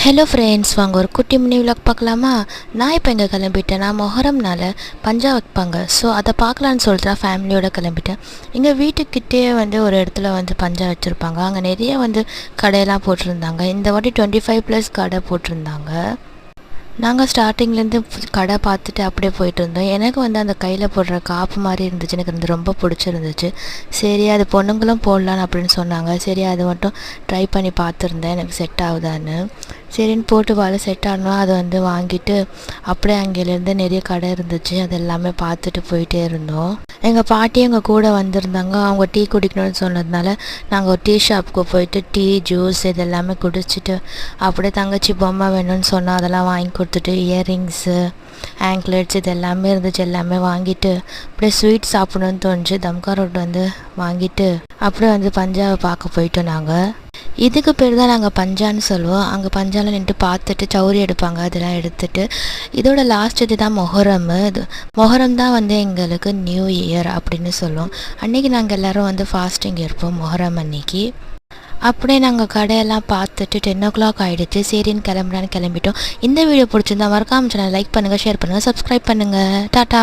Hello friends, வாங்க ஒரு குட்டி மினி விலாக் பார்க்கலாமா? நான் இப்போ எங்கே கிளம்பிட்டேன். நான் மொஹரம்னால பஞ்சா வைப்பாங்க. ஸோ அதை பார்க்கலான்னு சொல்லிட்டு நான் ஃபேமிலியோடு கிளம்பிட்டேன். எங்கள் வீட்டுக்கிட்டே ஒரு இடத்துல பஞ்சா வச்சுருப்பாங்க. அங்கே நிறைய கடையெல்லாம் போட்டிருந்தாங்க. இந்த வாட்டி 25+ கடை போட்டிருந்தாங்க. நாங்கள் ஸ்டார்டிங்லேருந்து கடை பார்த்துட்டு அப்படியே போயிட்டு இருந்தோம். எனக்கு அந்த கையில் போடுற காப்பு மாதிரி இருந்துச்சு. எனக்கு ரொம்ப பிடிச்சிருந்துச்சு. சரி, அது பொண்ணுங்களும் போடலான்னு அப்படின்னு சொன்னாங்க. சரி, அது மட்டும் ட்ரை பண்ணி பார்த்துருந்தேன் எனக்கு செட் ஆகுதான்னு. சரின்னு போட்டு செட் ஆகணும். அதை வாங்கிட்டு அப்படியே அங்கேருந்து நிறைய கடை இருந்துச்சு. அது எல்லாமே பார்த்துட்டு போயிட்டே இருந்தோம். எங்கள் பாட்டி எங்கள் கூட வந்திருந்தாங்க. அவங்க டீ குடிக்கணும்னு சொன்னதுனால நாங்கள் ஒரு டீ ஷாப்புக்கு போயிட்டு டீ, ஜூஸ் இது எல்லாமே குடிச்சிட்டு அப்படியே தங்கச்சி பொம்மை வேணும்னு சொன்னால் அதெல்லாம் வாங்கி கொடுத்துட்டு இயரிங்ஸு, ஆங்க்லெட்ஸ் இது எல்லாமே இருந்துச்சு. எல்லாமே வாங்கிட்டு அப்படியே ஸ்வீட் சாப்பிடணுன்னு தோணுச்சு. தம்கா ரோட் வாங்கிட்டு அப்படியே பஞ்சாவை பார்க்க போயிட்டோம். நாங்கள் இதுக்கு பேர் தான் நாங்கள் பஞ்சான்னு சொல்லுவோம். அங்கே பஞ்சாவில் நின்று பார்த்துட்டு சௌரி எடுப்பாங்க. அதெல்லாம் எடுத்துட்டு இதோட லாஸ்ட் இது தான் மொஹரம். இது மொஹரம் தான் எங்களுக்கு நியூ இயர் அப்படின்னு சொல்லுவோம். அன்றைக்கி நாங்கள் எல்லோரும் ஃபாஸ்டிங் இருப்போம் மொஹரம் அன்னைக்கு. அப்படியே நாங்கள் கடையெல்லாம் பார்த்துட்டு 10 o'clock ஆகிடுச்சு. சரின்னு கிளம்பிட்டோம். இந்த வீடியோ பிடிச்சிருந்தா மறக்காம சேனல் லைக் பண்ணுங்கள், ஷேர் பண்ணுங்கள், சப்ஸ்கிரைப் பண்ணுங்கள். டாட்டா.